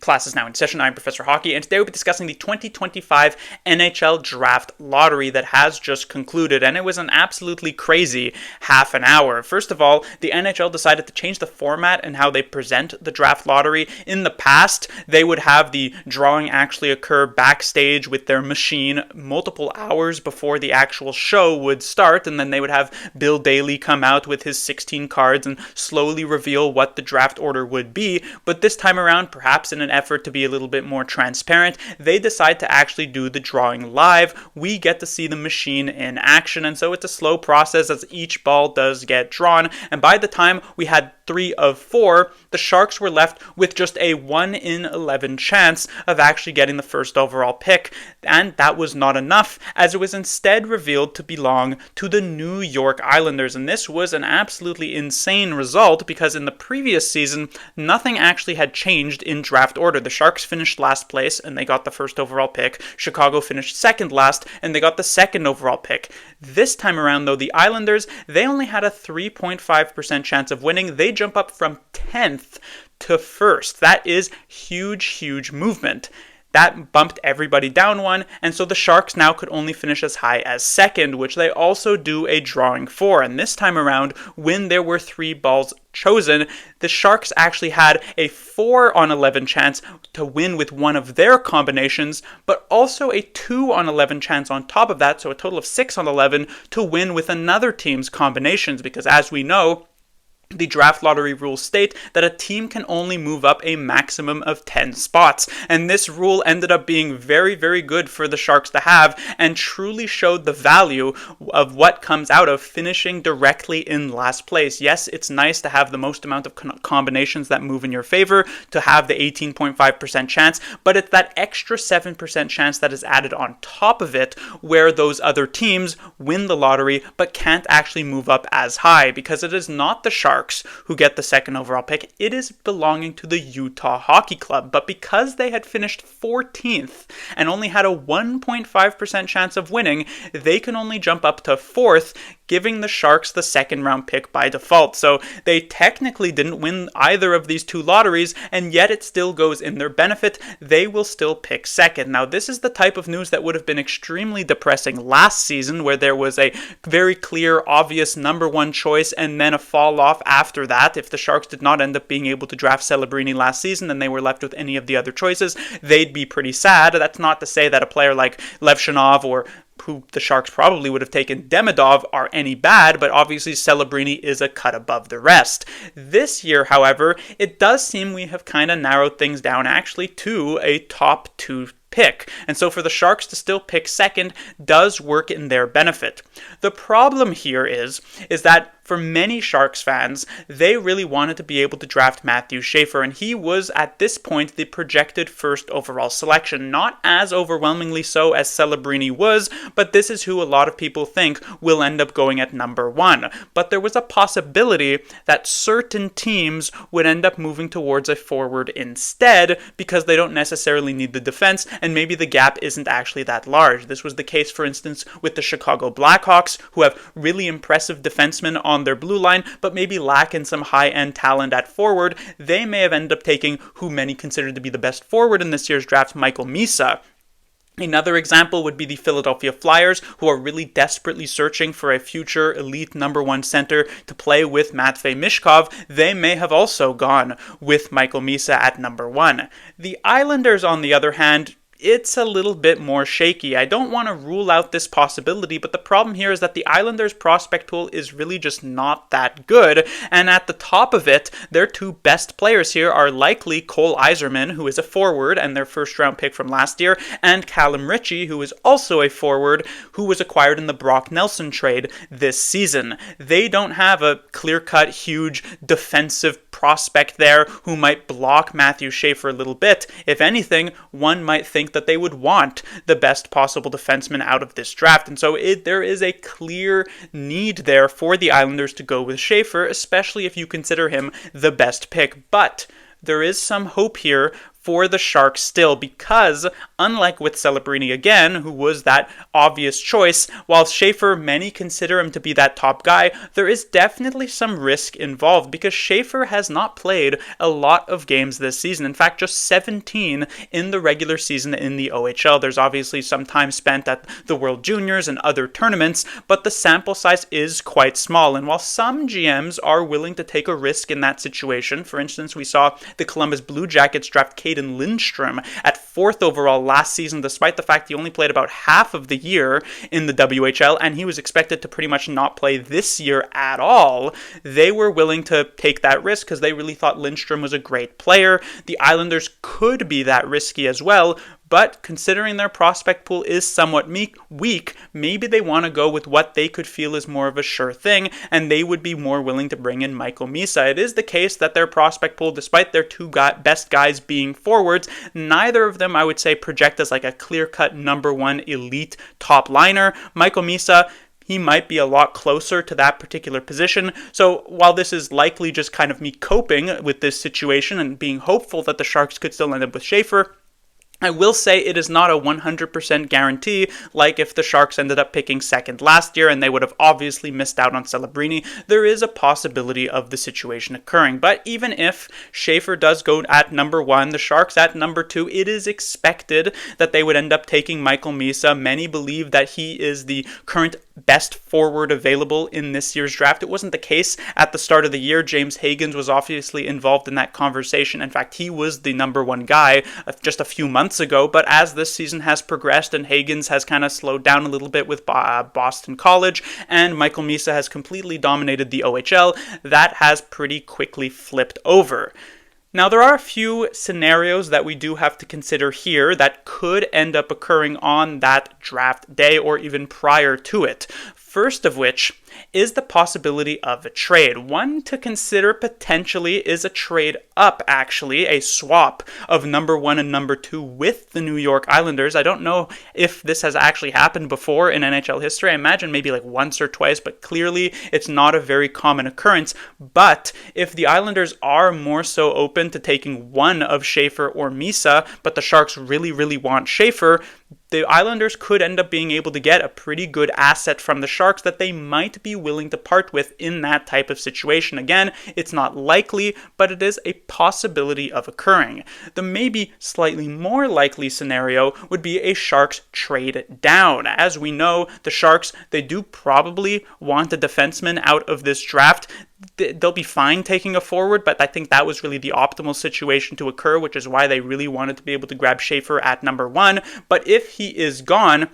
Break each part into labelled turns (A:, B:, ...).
A: Class is now in session. I'm Professor Hockey, and today we'll be discussing the 2025 NHL Draft Lottery that has just concluded, and it was an absolutely crazy half an hour. First of all, the NHL decided to change the format and how they present the Draft Lottery. In the past, they would have the drawing actually occur backstage with their machine multiple hours before the actual show would start, and then they would have Bill Daly come out with his 16 cards and slowly reveal what the draft order would be. But this time around, perhaps in an effort to be a little bit more transparent, they decide to actually do the drawing live. We get to see the machine in action, and so it's a slow process as each ball does get drawn, and by the time we had 3 of 4, the Sharks were left with just a 1 in 11 chance of actually getting the first overall pick, and that was not enough, as it was instead revealed to belong to the New York Islanders. And this was an absolutely insane result, because in the previous season, nothing actually had changed in draft order. The Sharks finished last place and they got the first overall pick. Chicago finished second last and they got the second overall pick. This time around, though, the Islanders, they only had a 3.5% chance of winning. They jump up from 10th to 1st. That is huge movement. That bumped everybody down one, and so the Sharks now could only finish as high as 2nd, which they also do a drawing for. And this time around, when there were 3 balls chosen, the Sharks actually had a 4 on 11 chance to win with one of their combinations, but also a 2 on 11 chance on top of that, so a total of 6 on 11 to win with another team's combinations, because as we know, the draft lottery rules state that a team can only move up a maximum of 10 spots. And this rule ended up being very good for the Sharks to have, and truly showed the value of what comes out of finishing directly in last place. Yes, it's nice to have the most amount of combinations that move in your favor, to have the 18.5% chance, but it's that extra 7% chance that is added on top of it, where those other teams win the lottery but can't actually move up as high, because it is not the Sharks who get the second overall pick. It is belonging to the Utah Hockey Club, but because they had finished 14th and only had a 1.5% chance of winning, they can only jump up to 4th, giving the Sharks the second round pick by default. So they technically didn't win either of these 2 lotteries, and yet it still goes in their benefit. They will still pick 2nd. Now, this is the type of news that would have been extremely depressing last season, where there was a very clear, obvious number 1 choice and then a fall off after that. If the Sharks did not end up being able to draft Celebrini last season and they were left with any of the other choices, they'd be pretty sad. That's not to say that a player like Levshunov, or who the Sharks probably would have taken, Demidov, are any bad, but obviously Celebrini is a cut above the rest. This year, however, it does seem we have kind of narrowed things down actually to a top 2 pick, and so for the Sharks to still pick 2nd does work in their benefit. The problem here is that for many Sharks fans, they really wanted to be able to draft Matthew Schaefer, and he was at this point the projected first overall selection. Not as overwhelmingly so as Celebrini was, but this is who a lot of people think will end up going at number 1. But there was a possibility that certain teams would end up moving towards a forward instead, because they don't necessarily need the defense, and maybe the gap isn't actually that large. This was the case, for instance, with the Chicago Blackhawks, who have really impressive defensemen on their blue line, but maybe lack in some high-end talent at forward. They may have ended up taking who many considered to be the best forward in this year's draft, Michael Misa. Another example would be the Philadelphia Flyers, who are really desperately searching for a future elite number 1 center to play with Matvei Mishkov. They may have also gone with Michael Misa at number 1. The Islanders, on the other hand, it's a little bit more shaky. I don't want to rule out this possibility, but the problem here is that the Islanders' prospect pool is really just not that good, and at the top of it, their 2 best players here are likely Cole Yzerman, who is a forward and their first round pick from last year, and Callum Ritchie, who is also a forward who was acquired in the Brock Nelson trade this season. They don't have a clear-cut, huge defensive prospect there who might block Matthew Schaefer a little bit. If anything, one might think that they would want the best possible defenseman out of this draft. And so there is a clear need there for the Islanders to go with Schaefer, especially if you consider him the best pick. But there is some hope here for the Sharks still, because unlike with Celebrini again, who was that obvious choice, while Schaefer, many consider him to be that top guy, there is definitely some risk involved because Schaefer has not played a lot of games this season. In fact, just 17 in the regular season in the OHL. There's obviously some time spent at the World Juniors and other tournaments, but the sample size is quite small. And while some GMs are willing to take a risk in that situation, for instance, we saw the Columbus Blue Jackets draft Caden Lindstrom at 4th overall last season, despite the fact he only played about half of the year in the WHL, and he was expected to pretty much not play this year at all. They were willing to take that risk because they really thought Lindstrom was a great player. The Islanders could be that risky as well, but considering their prospect pool is somewhat weak, maybe they want to go with what they could feel is more of a sure thing, and they would be more willing to bring in Michael Misa. It is the case that their prospect pool, despite their two best guys being forwards, neither of them, I would say, project as like a clear-cut number one elite top liner. Michael Misa, he might be a lot closer to that particular position. So while this is likely just kind of me coping with this situation and being hopeful that the Sharks could still end up with Schaefer, I will say it is not a 100% guarantee, like if the Sharks ended up picking second last year and they would have obviously missed out on Celebrini. There is a possibility of the situation occurring. But even if Schaefer does go at number 1, the Sharks at number 2, it is expected that they would end up taking Michael Misa. Many believe that he is the current best forward available in this year's draft. It wasn't the case at the start of the year. James Higgins was obviously involved in that conversation. In fact, he was the number 1 guy just a few months ago, but as this season has progressed and Higgins has kind of slowed down a little bit with Boston College and Michael Misa has completely dominated the OHL, that has pretty quickly flipped over. Now, there are a few scenarios that we do have to consider here that could end up occurring on that draft day or even prior to it. First of which is the possibility of a trade. One to consider potentially is a trade up, actually, a swap of number 1 and number 2 with the New York Islanders. I don't know if this has actually happened before in NHL history. I imagine maybe like once or twice, but clearly it's not a very common occurrence. But if the Islanders are more so open to taking one of Schaefer or Misa, but the Sharks really, really want Schaefer, the Islanders could end up being able to get a pretty good asset from the Sharks that they might be willing to part with in that type of situation. Again, it's not likely, but it is a possibility of occurring. The maybe slightly more likely scenario would be a Sharks trade down. As we know, the Sharks, they do probably want a defenseman out of this draft. They'll be fine taking a forward, but I think that was really the optimal situation to occur, which is why they really wanted to be able to grab Schaefer at number 1. But if he is gone,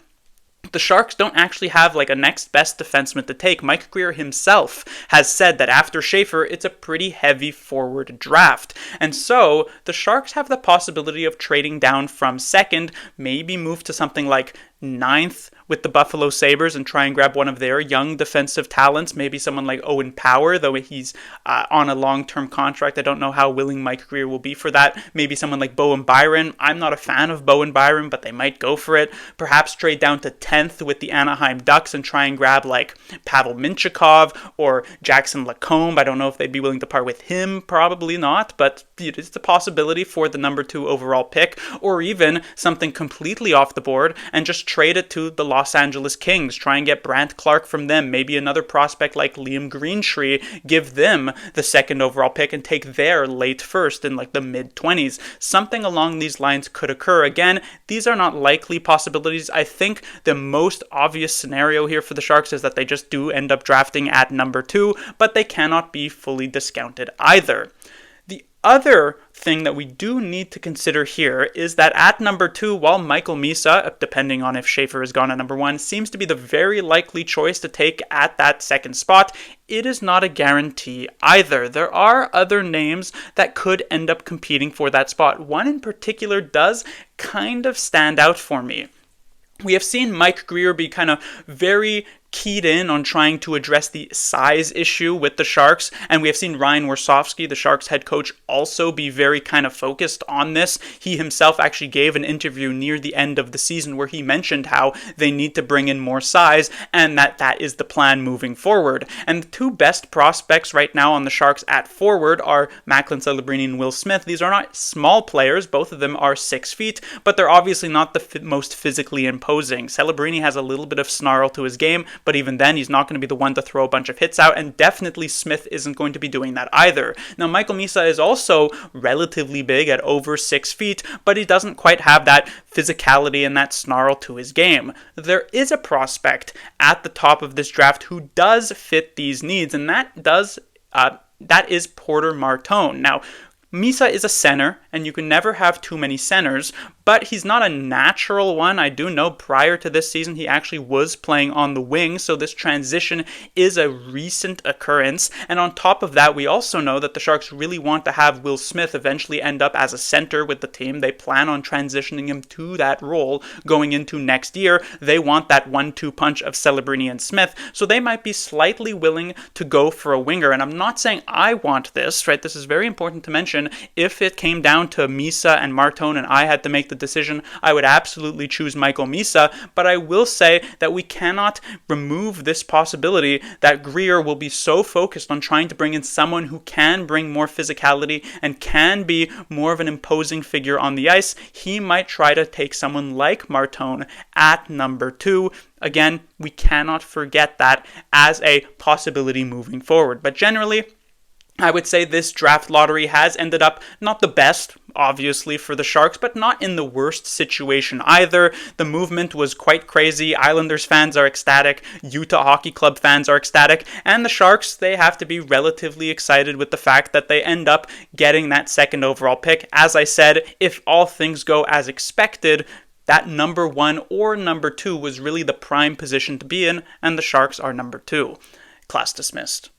A: the Sharks don't actually have like a next best defenseman to take. Mike Grier himself has said that after Schaefer, it's a pretty heavy forward draft. And so the Sharks have the possibility of trading down from 2nd, maybe move to something like 9th with the Buffalo Sabres and try and grab one of their young defensive talents, maybe someone like Owen Power, though he's on a long-term contract. I don't know how willing Mike Grier will be for that. Maybe someone like Bowen Byron. I'm not a fan of Bowen Byron, but they might go for it. Perhaps trade down to 10th with the Anaheim Ducks and try and grab like Pavel Minchikov or Jackson Lacombe. I don't know if they'd be willing to part with him. Probably not, but it's a possibility for the number 2 overall pick, or even something completely off the board and just trade it to the Los Angeles Kings. Try and get Brandt Clark from them. Maybe another prospect like Liam Greentree. Give them the 2nd overall pick and take their late first in like the mid-20s. Something along these lines could occur. Again, these are not likely possibilities. I think the most obvious scenario here for the Sharks is that they just do end up drafting at number 2, but they cannot be fully discounted either. Other thing that we do need to consider here is that at number 2, while Michael Misa, depending on if Schaefer is gone at number 1, seems to be the very likely choice to take at that 2nd spot, it is not a guarantee either. There are other names that could end up competing for that spot. One in particular does kind of stand out for me. We have seen Mike Grier be kind of very keyed in on trying to address the size issue with the Sharks, and we have seen Ryan Warsofsky, the Sharks head coach, also be very kind of focused on this. He himself actually gave an interview near the end of the season where he mentioned how they need to bring in more size and that is the plan moving forward. And the two best prospects right now on the Sharks at forward are Macklin Celebrini and Will Smith. These are not small players, both of them are 6 feet, but they're obviously not the most physically imposing. Celebrini has a little bit of snarl to his game, but even then he's not going to be the one to throw a bunch of hits out, and definitely Smith isn't going to be doing that either. Now Michael Misa is also relatively big at over 6 feet, but he doesn't quite have that physicality and that snarl to his game. There is a prospect at the top of this draft who does fit these needs, and that is Porter Martone. Now Misa is a center, and you can never have too many centers, but he's not a natural one. I do know prior to this season he actually was playing on the wing, so this transition is a recent occurrence. And on top of that, we also know that the Sharks really want to have Will Smith eventually end up as a center with the team. They plan on transitioning him to that role going into next year. They want that 1-2 punch of Celebrini and Smith, so they might be slightly willing to go for a winger. And I'm not saying I want this, right? This is very important to mention. If it came down to Misa and Martone and I had to make the decision, I would absolutely choose Michael Misa, but I will say that we cannot remove this possibility that Grier will be so focused on trying to bring in someone who can bring more physicality and can be more of an imposing figure on the ice. He might try to take someone like Martone at number 2. Again, we cannot forget that as a possibility moving forward. But generally, I would say this draft lottery has ended up not the best, obviously, for the Sharks, but not in the worst situation either. The movement was quite crazy. Islanders fans are ecstatic. Utah Hockey Club fans are ecstatic. And the Sharks, they have to be relatively excited with the fact that they end up getting that second overall pick. As I said, if all things go as expected, that number 1 or number 2 was really the prime position to be in, and the Sharks are number 2. Class dismissed.